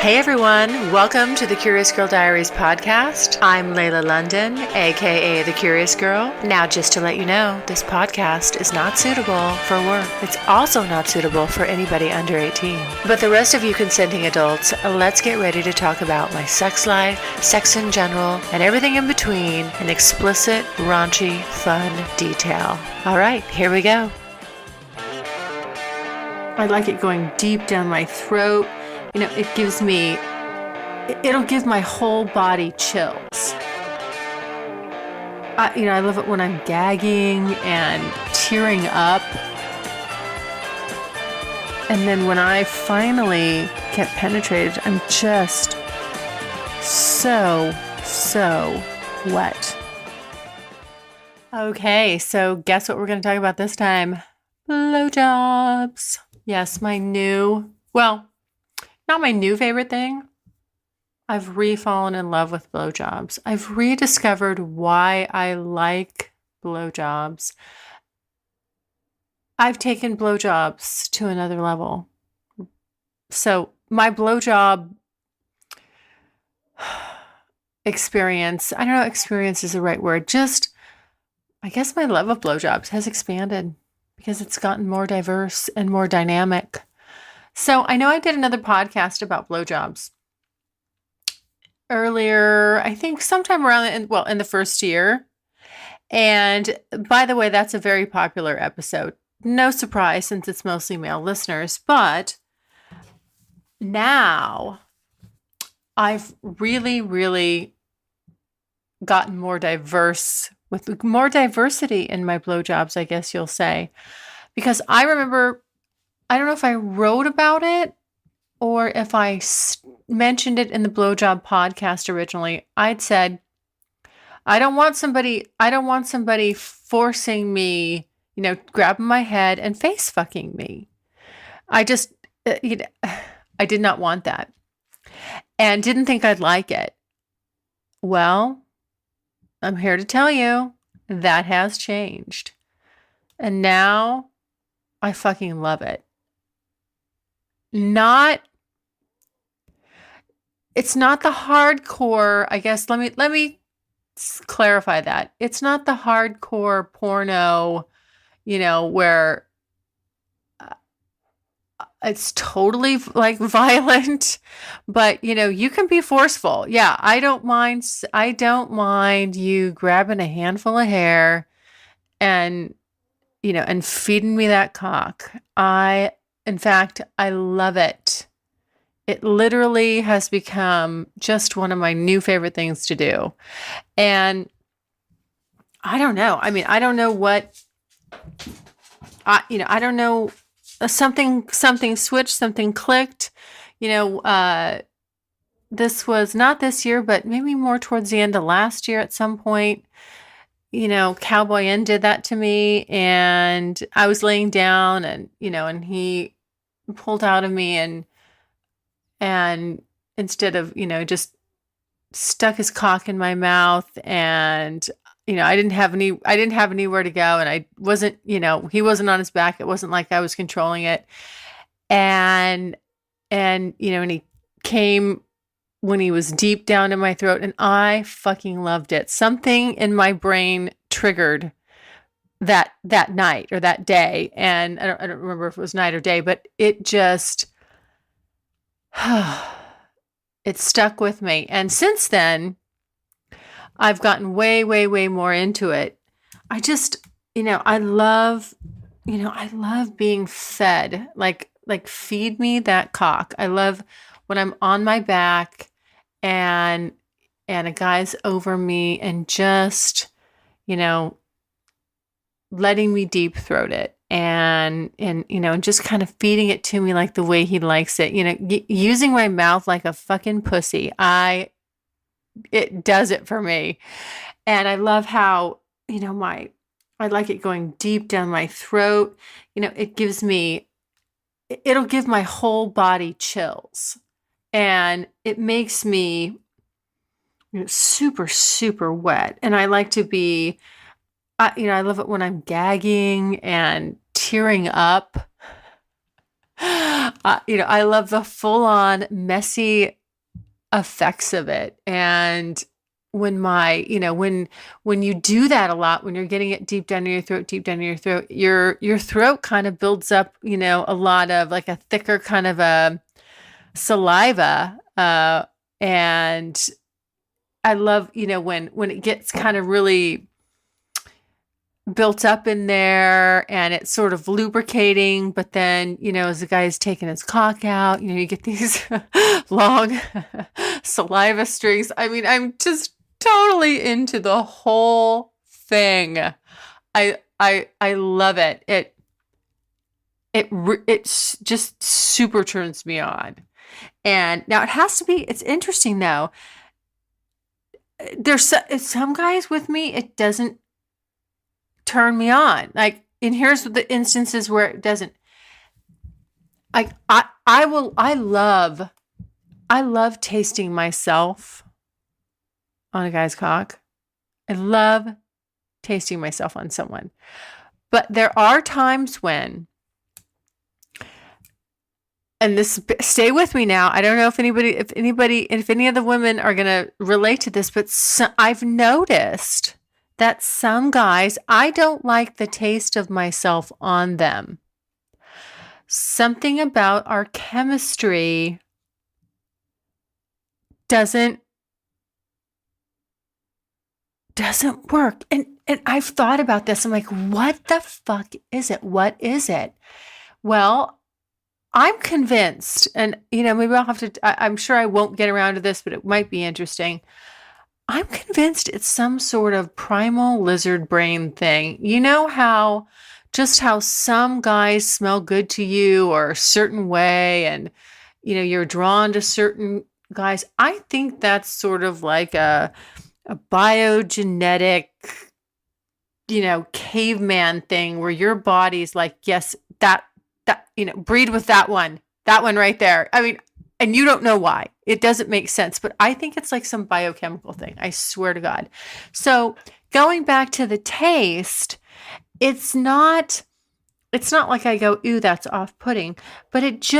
Hey everyone, welcome to the Curious Girl Diaries podcast. I'm Layla London, aka The Curious Girl. Now, just to let you know, this podcast is not suitable for work. It's also not suitable for anybody under 18. But the rest of you consenting adults, let's get ready to talk about my sex life, sex in general, and everything in between in explicit, raunchy, fun detail. All right, here we go. I like it going deep down my throat. It'll give my whole body chills. I love it when I'm gagging and tearing up. And then when I finally get penetrated, I'm just so wet. Okay, so guess what we're going to talk about this time? Blowjobs. Yes, not my new favorite thing. I've re-fallen in love with blowjobs. I've rediscovered why I like blowjobs. I've taken blowjobs to another level. So my blowjob experience, I don't know if experience is the right word, just I guess my love of blowjobs has expanded because it's gotten more diverse and more dynamic. So I know I did another podcast about blowjobs earlier, I think sometime around in the first year. And by the way, that's a very popular episode. No surprise since it's mostly male listeners, but now I've really gotten more diverse with more diversity in my blowjobs, I guess you'll say. Because I remember, I don't know if I wrote about it or if I mentioned it in the blowjob podcast originally. I'd said, I don't want somebody forcing me, grabbing my head and face fucking me. I just, I did not want that and didn't think I'd like it. Well, I'm here to tell you that has changed. And now I fucking love it. It's not the hardcore, I guess, let me clarify that. It's not the hardcore porno, where it's totally like violent, but you can be forceful. Yeah, I don't mind you grabbing a handful of hair and and feeding me that cock. In fact, I love it. It literally has become just one of my new favorite things to do. And I don't know. I mean, I don't know what, I don't know. Something switched, something clicked. This was not this year, but maybe more towards the end of last year at some point. Cowboy Inn did that to me, and I was laying down and he pulled out of me and instead of, just stuck his cock in my mouth, and I didn't have anywhere to go, and I wasn't, he wasn't on his back. It wasn't like I was controlling it. And he came when he was deep down in my throat, and I fucking loved it. Something in my brain triggered that night or that day. And I don't remember if it was night or day, but it just, it stuck with me. And since then, I've gotten way more into it. I just, I love being fed, like feed me that cock. I love when I'm on my back and a guy's over me and just, letting me deep throat it and just kind of feeding it to me like the way he likes it, using my mouth like a fucking pussy. It does it for me. And I love how, I like it going deep down my throat. It'll give my whole body chills. And it makes me super wet. And I like to be, I love it when I'm gagging and tearing up. I love the full on messy effects of it. And when you do that a lot, when you're getting it deep down in your throat, deep down in your throat, your throat kind of builds up, a lot of like a thicker kind of a saliva. And I love, when it gets kind of really built up in there and it's sort of lubricating, but then, as the guy's taking his cock out, you get these long saliva strings. I mean, I'm just totally into the whole thing. I love it. It just super turns me on. And now it's interesting though. There's some guys with me, it doesn't turn me on. Like, and here's the instances where it doesn't. I love tasting myself on a guy's cock. I love tasting myself on someone. But there are times when, and stay with me now. I don't know if any of the women are going to relate to this, but I've noticed that some guys, I don't like the taste of myself on them. Something about our chemistry doesn't work. And I've thought about this. I'm like, what the fuck is it? What is it? Well, I'm convinced, and maybe I'll have to, I'm sure I won't get around to this, but it might be interesting. I'm convinced it's some sort of primal lizard brain thing. You know how some guys smell good to you or a certain way, and you're drawn to certain guys. I think that's sort of like a biogenetic, caveman thing where your body's like, yes, that breed with that one right there. I mean, and you don't know why. It doesn't make sense, but I think it's like some biochemical thing. I swear to God. So going back to the taste, it's not like I go, ooh, that's off-putting, but it's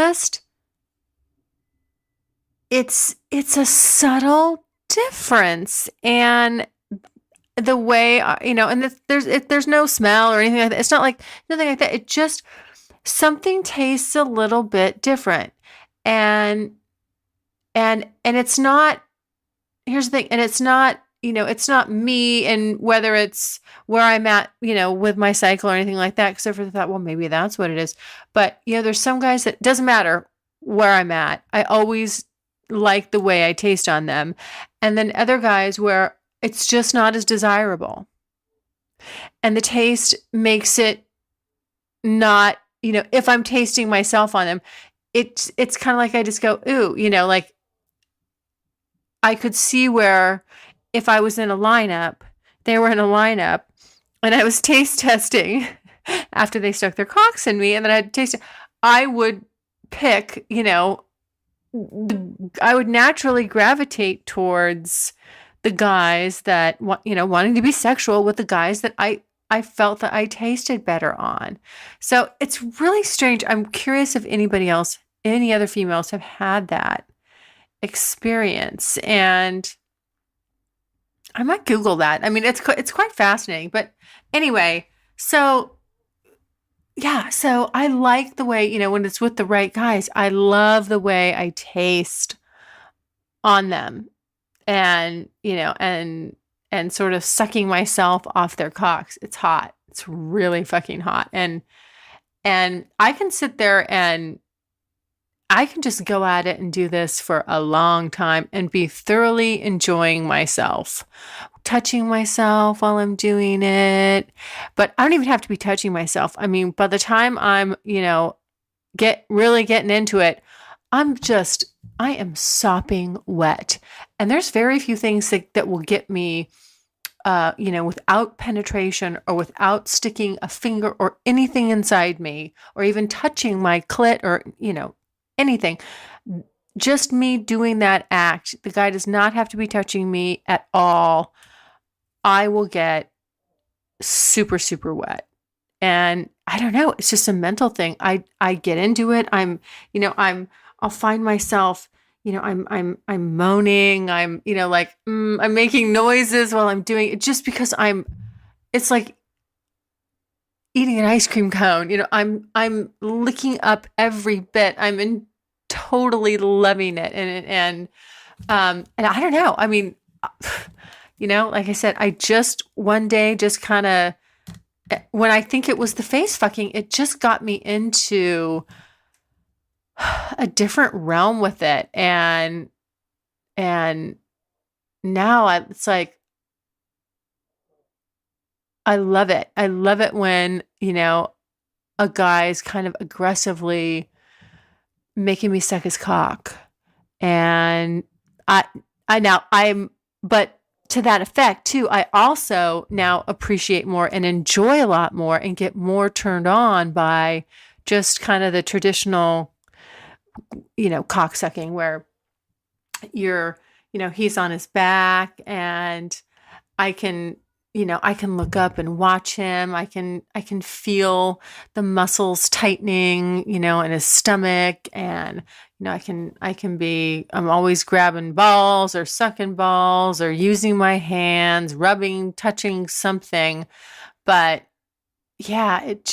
a subtle difference. And the way, and there's no smell or anything like that. It's not like nothing like that. It just, something tastes a little bit different. And it's not, here's the thing, and it's not, it's not me, and whether it's where I'm at, with my cycle or anything like that, except for the thought, well, maybe that's what it is. But, there's some guys that doesn't matter where I'm at. I always like the way I taste on them. And then other guys where it's just not as desirable. And the taste makes it not, if I'm tasting myself on them, it's kind of like I just go, ooh, like I could see where if I was in a lineup, they were in a lineup, and I was taste testing after they stuck their cocks in me, and then I had to taste it, I would pick, I would naturally gravitate towards the guys that, wanting to be sexual with the guys that I felt that I tasted better on. So it's really strange. I'm curious if any other females have had that experience, and I might Google that. I mean, it's quite fascinating. But anyway, so yeah, so I like the way, when it's with the right guys, I love the way I taste on them, and and sort of sucking myself off their cocks. It's hot. It's really fucking hot. And I can sit there and I can just go at it and do this for a long time and be thoroughly enjoying myself, touching myself while I'm doing it. But I don't even have to be touching myself. I mean, by the time I'm, really getting into it, I am sopping wet. And there's very few things that will get me, without penetration or without sticking a finger or anything inside me or even touching my clit or, anything. Just me doing that act. The guy does not have to be touching me at all. I will get super, super wet. And I don't know, it's just a mental thing. I get into it. I'll find myself, I'm moaning. I'm making noises while I'm doing it just because it's like eating an ice cream cone. I'm licking up every bit. Totally loving it. And I don't know. I mean, like I said, I just one day just kind of, when I think it was the face fucking, it just got me into a different realm with it. And now it's like, I love it. I love it when, a guy's kind of aggressively making me suck his cock. And I, but to that effect too, I also now appreciate more and enjoy a lot more and get more turned on by just kind of the traditional, cock sucking where he's on his back and I can, I can look up and watch him. I can feel the muscles tightening, in his stomach. And, I'm always grabbing balls or sucking balls or using my hands, rubbing, touching something. But yeah, it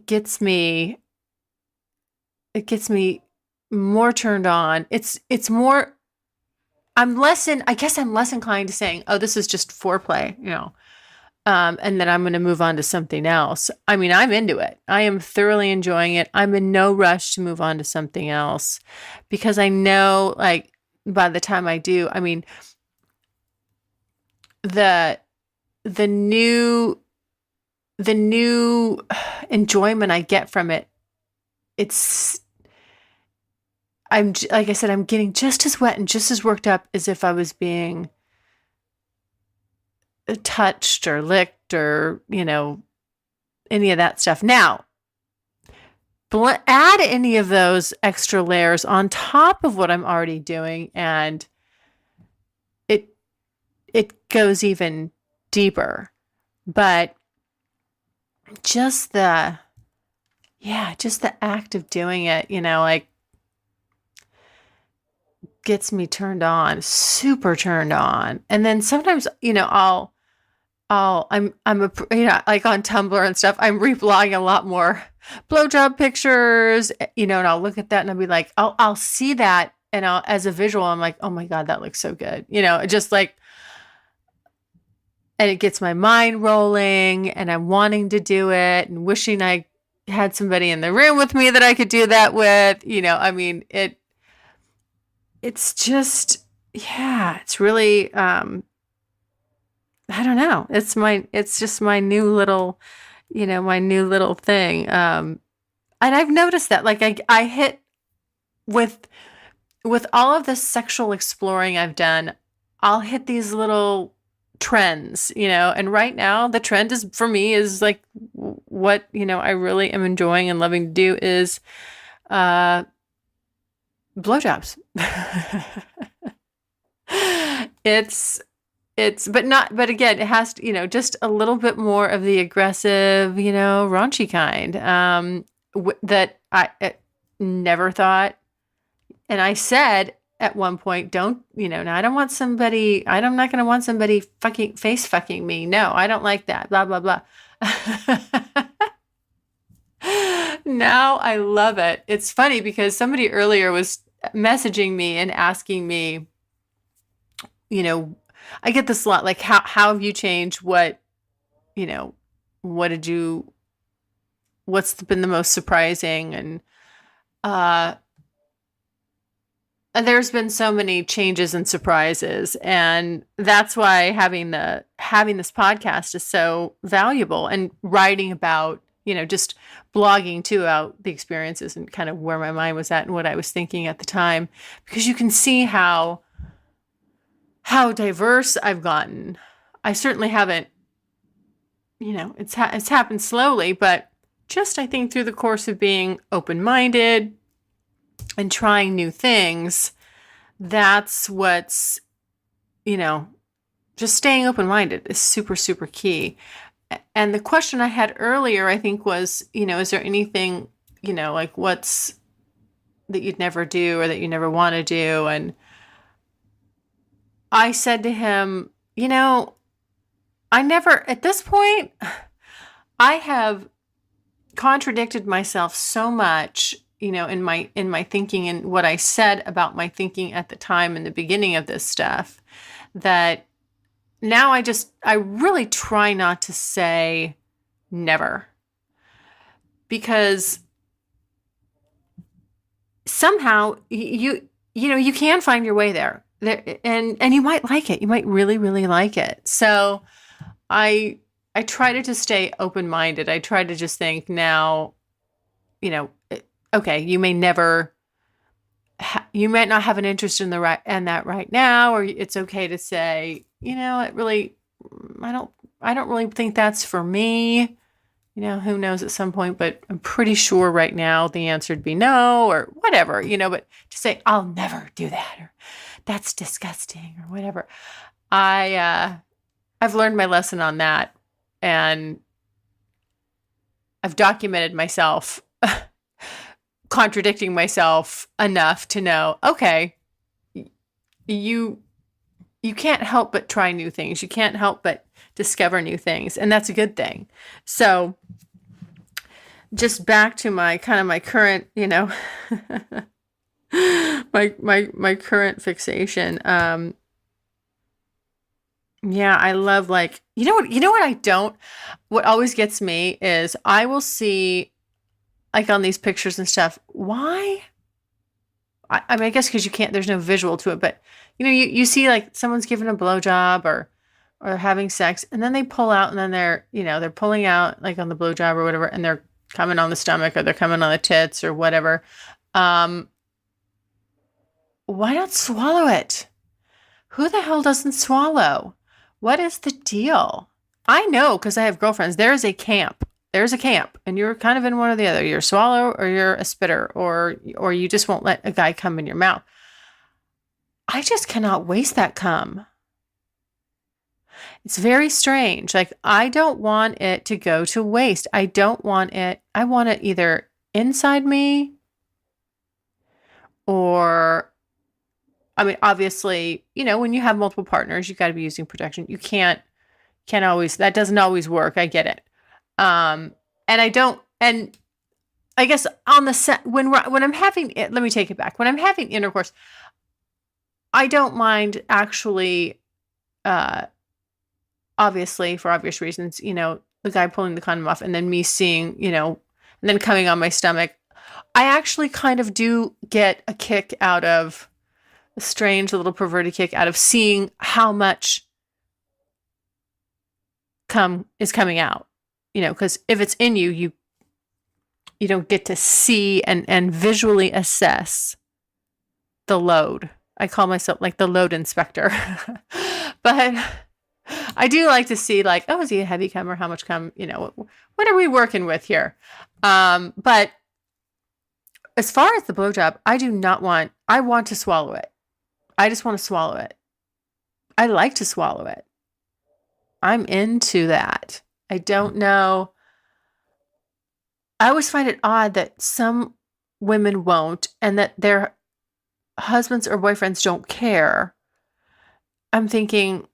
gets me more turned on. It's more, I guess I'm less inclined to saying, oh, this is just foreplay, and then I'm going to move on to something else. I mean, I'm into it. I am thoroughly enjoying it. I'm in no rush to move on to something else because I know, like, by the time I do, I mean, the new enjoyment I get from it, like I said, I'm getting just as wet and just as worked up as if I was being touched or licked or, any of that stuff. Now, add any of those extra layers on top of what I'm already doing, and it goes even deeper. But just the act of doing it, like, gets me turned on, super turned on. And then sometimes, I'm like on Tumblr and stuff, I'm reblogging a lot more blowjob pictures, and I'll look at that and I'll be like, I'll see that. And as a visual, I'm like, oh my God, that looks so good. Just like, and it gets my mind rolling and I'm wanting to do it and wishing I had somebody in the room with me that I could do that with, I mean, it's just, yeah, it's really, I don't know. It's just my new little, thing. And I've noticed that, like, I hit with all of this sexual exploring I've done, I'll hit these little trends, and right now the trend is, for me, is like what, I really am enjoying and loving to do is, blowjobs. But again, it has to, just a little bit more of the aggressive, raunchy kind, that I never thought. And I said at one point, don't, now I'm not going to want somebody face fucking me. No, I don't like that, blah, blah, blah. Now I love it. It's funny because somebody earlier was messaging me and asking me, I get this a lot, like, how have you changed? What's been the most surprising? And there's been so many changes and surprises, and that's why having this podcast is so valuable, and writing about, just blogging too about the experiences and kind of where my mind was at and what I was thinking at the time, because you can see how diverse I've gotten. I certainly haven't, it's happened slowly, but just, I think, through the course of being open-minded and trying new things, that's what's, just staying open-minded is super, super key. And the question I had earlier, I think, was, is there anything, like what's that you'd never do or that you never want to do? And I said to him, I never, at this point, I have contradicted myself so much, in my thinking and what I said about my thinking at the time in the beginning of this stuff, that now I really try not to say never, because somehow you can find your way there, and you might like it. You might really, really like it. So I try to just stay open-minded. I try to just think now, okay, you might not have an interest in that right now, or it's okay to say, it really, I don't really think that's for me. Who knows at some point, but I'm pretty sure right now the answer would be no, or whatever, but to say, I'll never do that, or that's disgusting, or whatever. I've learned my lesson on that, and I've documented myself contradicting myself enough to know, okay, you can't help but try new things. You can't help but discover new things, and that's a good thing. So just back to my current, my current fixation. Yeah, I love, like, what always gets me is I will see, like, on these pictures and stuff, why? I mean, I guess because there's no visual to it, but you see, like, someone's giving a blowjob or having sex, and then they pull out, and then they're pulling out, like, on the blowjob or whatever, and they're coming on the stomach, or they're coming on the tits or whatever. Why not swallow it? Who the hell doesn't swallow? What is the deal? I know, because I have girlfriends. There's a camp, and you're kind of in one or the other. You're a swallow, or you're a spitter, or you just won't let a guy come in your mouth. I just cannot waste that cum. It's very strange. Like, I don't want it to go to waste. I don't want it. I want it either inside me, or, I mean, obviously, when you have multiple partners, you got to be using protection. You can't always, that doesn't always work. I get it. And I guess on the set, when I'm having it, let me take it back. When I'm having intercourse, I don't mind, actually, obviously, for obvious reasons, the guy pulling the condom off, and then me seeing, and then coming on my stomach. I actually kind of do get a kick out of, a strange little perverted kick out of seeing how much cum is coming out, because if it's in you don't get to see and visually assess the load. I call myself, like, the load inspector. But I do like to see, like, oh, is he a heavy cum, or how much cum, what are we working with here? But as far as the blowjob, I want to swallow it. I just want to swallow it. I like to swallow it. I'm into that. I don't know. I always find it odd that some women won't, and that their husbands or boyfriends don't care. I'm thinking,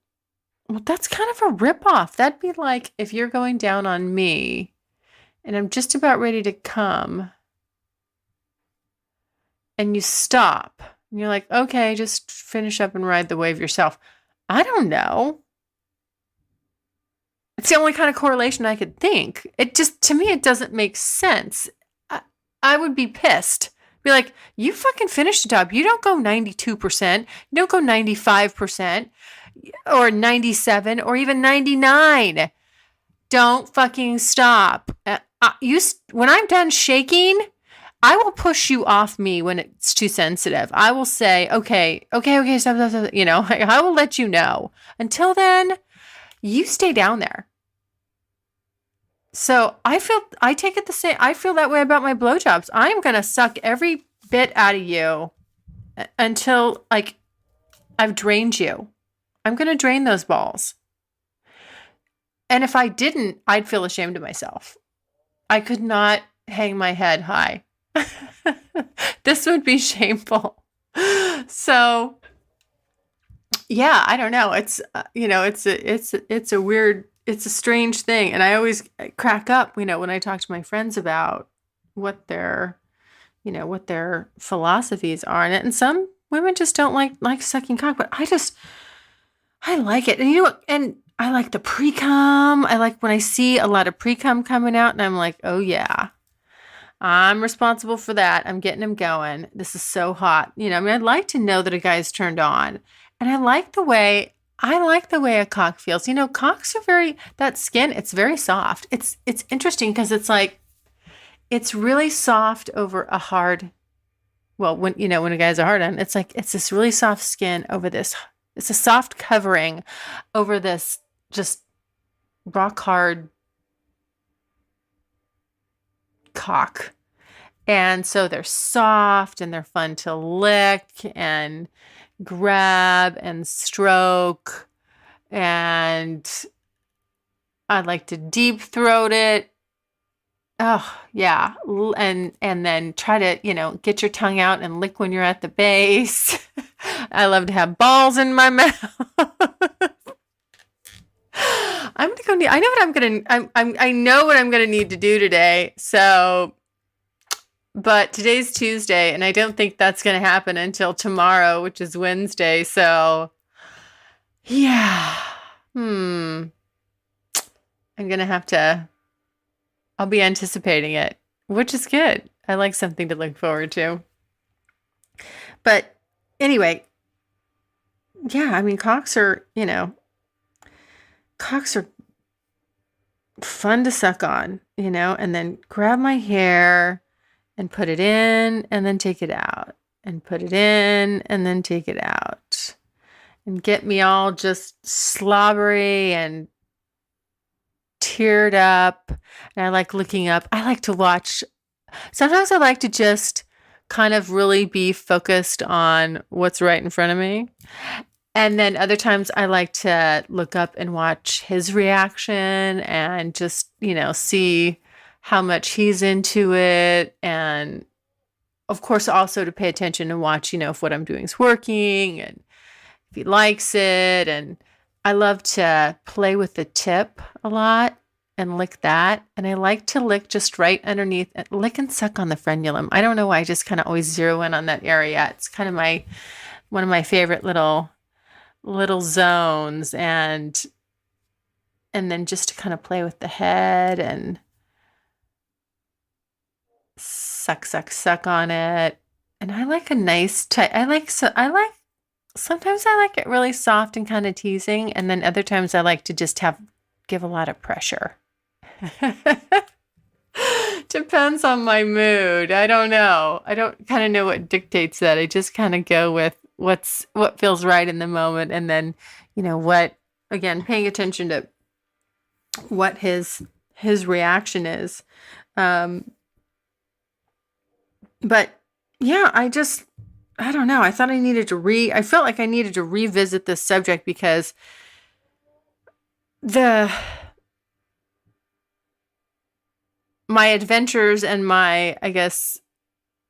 well, that's kind of a ripoff. That'd be like if you're going down on me and I'm just about ready to come, and you stop. And you're like, okay, just finish up and ride the wave yourself. I don't know. It's the only kind of correlation I could think. To me, it doesn't make sense. I would be pissed. Be like, you fucking finish the job. You don't go 92%. You don't go 95%, or 97, or even 99. Don't fucking stop. When I'm done shaking, I will push you off me when it's too sensitive. I will say, okay, stop. I will let you know. Until then, you stay down there. So I take it the same. I feel that way about my blowjobs. I am going to suck every bit out of you until, like, I've drained you. I'm going to drain those balls. And if I didn't, I'd feel ashamed of myself. I could not hang my head high. This would be shameful. So, yeah, I don't know. It's it's a weird, it's a strange thing, and I always crack up, when I talk to my friends about what their what their philosophies are in it. And some women just don't like sucking cock, but I like it. And and I like the pre-cum. I like when I see a lot of pre-cum coming out, and I'm like, oh yeah, I'm responsible for that. I'm getting him going. This is so hot. I'd like to know that a guy's turned on. And I like the way a cock feels. Cocks are that skin, it's very soft. It's interesting because it's really soft over a hard, well, when a guy's a hard on, it's this really soft skin over this. It's a soft covering over this just rock hard cock. And so they're soft and they're fun to lick and grab and stroke. And I like to deep throat it. Oh, yeah. And then try to, get your tongue out and lick when you're at the base. I love to have balls in my mouth. I'm gonna go. I know what I'm gonna. I know what I'm gonna need to do today. So, but today's Tuesday, and I don't think that's gonna happen until tomorrow, which is Wednesday. So, yeah. I'm gonna have to. I'll be anticipating it, which is good. I like something to look forward to. But anyway, yeah. I mean, cocks are fun to suck on, and then grab my hair and put it in and then take it out and put it in and then take it out and get me all just slobbery and teared up. And I like looking up. I like to watch. Sometimes I like to just kind of really be focused on what's right in front of me. And then other times I like to look up and watch his reaction and just, see how much he's into it. And of course, also to pay attention and watch, if what I'm doing is working and if he likes it. And I love to play with the tip a lot and lick that. And I like to lick just right underneath, lick and suck on the frenulum. I don't know why I just kind of always zero in on that area. It's kind of one of my favorite little zones, and then just to kind of play with the head and suck on it. And I like a nice tight. Sometimes I like it really soft and kind of teasing, and then other times I like to just give a lot of pressure. Depends on my mood. I don't know. I don't kind of know what dictates that. I just kind of go with what feels right in the moment, and then paying attention to what his reaction is. But yeah, I don't know. I felt like I needed to revisit this subject because my adventures and my, I guess,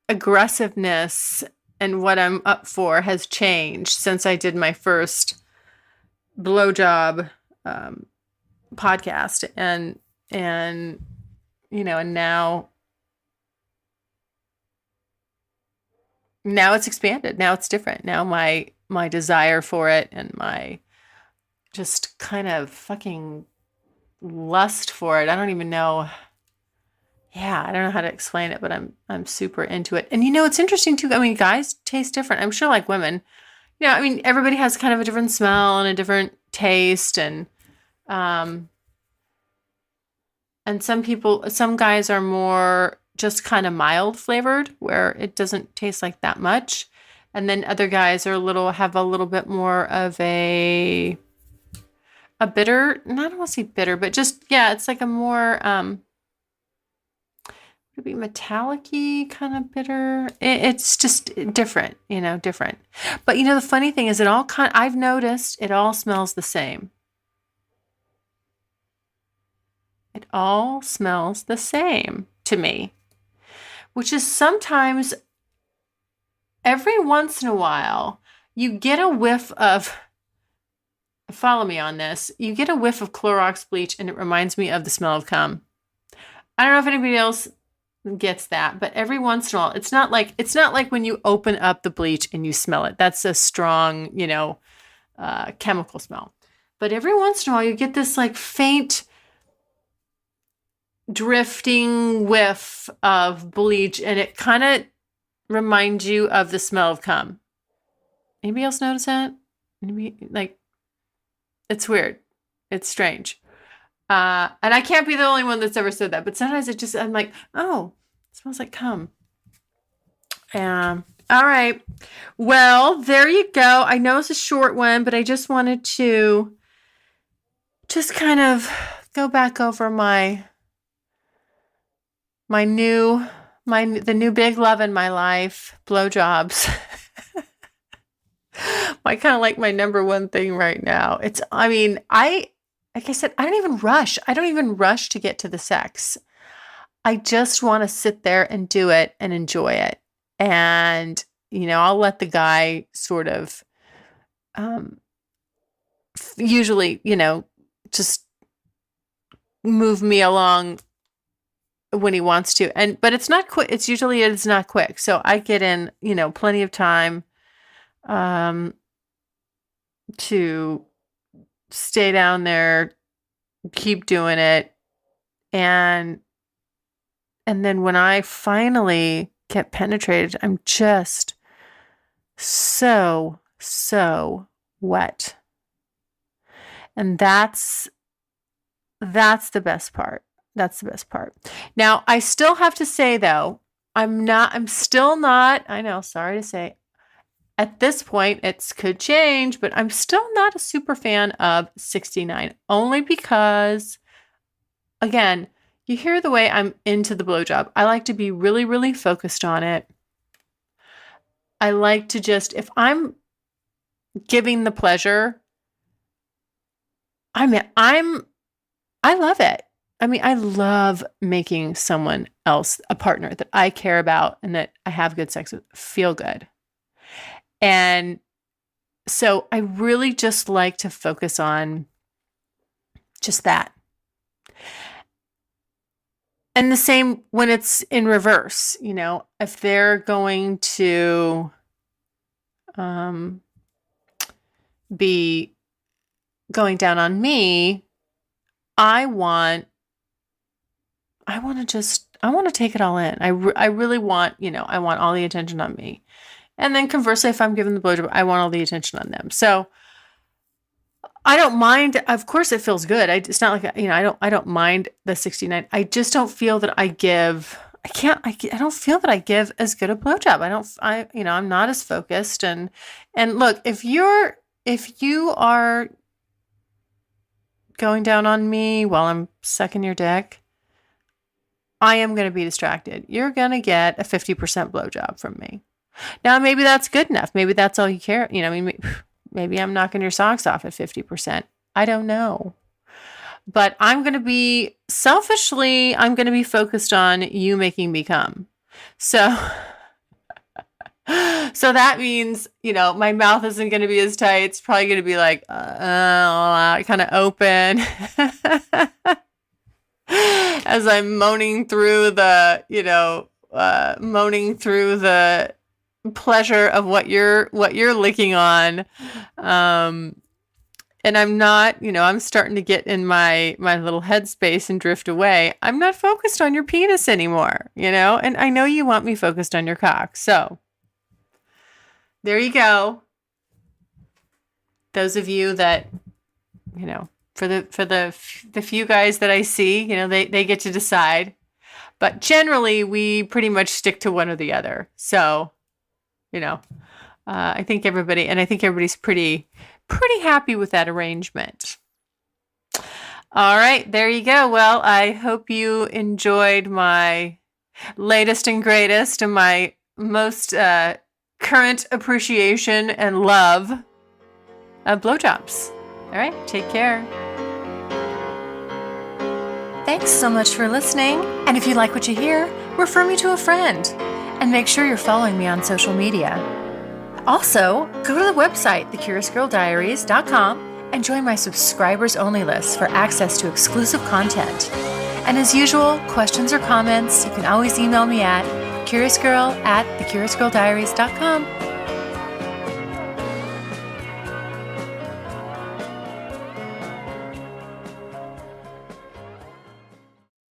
aggressiveness and what I'm up for has changed since I did my first blowjob podcast, and now it's expanded. Now it's different. Now my desire for it and my just kind of fucking lust for it. I don't even know. Yeah, I don't know how to explain it, but I'm super into it. And it's interesting too. I mean, guys taste different. I'm sure like women. I mean, everybody has kind of a different smell and a different taste, and some guys are more just kind of mild flavored, where it doesn't taste like that much, and then other guys have a little bit more of a bitter. I don't want to say bitter, but just it's like a more would be metallic-y kind of bitter. It's just different, different. But the funny thing is, I've noticed it all smells the same. It all smells the same to me, which is sometimes every once in a while you get a whiff of, follow me on this, you get a whiff of Clorox bleach and it reminds me of the smell of cum. I don't know if anybody else gets that, but every once in a while, it's not like when you open up the bleach and you smell it. That's a strong, chemical smell. But every once in a while, you get this like faint drifting whiff of bleach, and it kind of reminds you of the smell of cum. Anybody else notice that? It's weird. It's strange. And I can't be the only one that's ever said that, but sometimes I'm like, oh, it smells like cum. All right. Well, there you go. I know it's a short one, but I just wanted to just kind of go back over the new big love in my life, blowjobs. I kind of like my number one thing right now. Like I said, I don't even rush. I don't even rush to get to the sex. I just want to sit there and do it and enjoy it. And, I'll let the guy sort of, usually, just move me along when he wants to. But it's not quick. It's not quick. So I get in, plenty of time, to stay down there, keep doing it. And then when I finally get penetrated, I'm just so wet. And that's the best part. That's the best part. Now, I still have to say though, I'm still not, I know, sorry to say, at this point, it could change, but I'm still not a super fan of 69, only because, again, you hear the way I'm into the blowjob. I like to be really, really focused on it. I like to if I'm giving the pleasure, I love it. I love making someone else, a partner that I care about and that I have good sex with, feel good. And so I really just like to focus on just that. And the same when it's in reverse, if they're going to be going down on me, I want to take it all in. I really want, I want all the attention on me. And then conversely, if I'm giving the blowjob, I want all the attention on them. So I don't mind. Of course, it feels good. It's not like, I don't mind the 69. I just don't feel that I don't feel that I give as good a blowjob. I'm not as focused. And look, if you are going down on me while I'm sucking your dick, I am going to be distracted. You're going to get a 50% blowjob from me. Now, maybe that's good enough. Maybe that's all you care. Maybe I'm knocking your socks off at 50%. I don't know. But I'm going to be focused on you making me come. So that means, my mouth isn't going to be as tight. It's probably going to be like, kind of open as I'm moaning through the pleasure of what you're licking on. And I'm not, I'm starting to get in my little headspace and drift away. I'm not focused on your penis anymore, and I know you want me focused on your cock. So there you go. Those of you that, for the few guys that I see, they get to decide, but generally we pretty much stick to one or the other. So, I think everybody's pretty happy with that arrangement. All right, there you go. Well, I hope you enjoyed my latest and greatest and my most current appreciation and love of blowjobs. All right, take care. Thanks so much for listening. And if you like what you hear, refer me to a friend. And make sure you're following me on social media. Also, go to the website, thecuriousgirldiaries.com, and join my subscribers only list for access to exclusive content. And as usual, questions or comments, you can always email me at curiousgirl@thecuriousgirldiaries.com.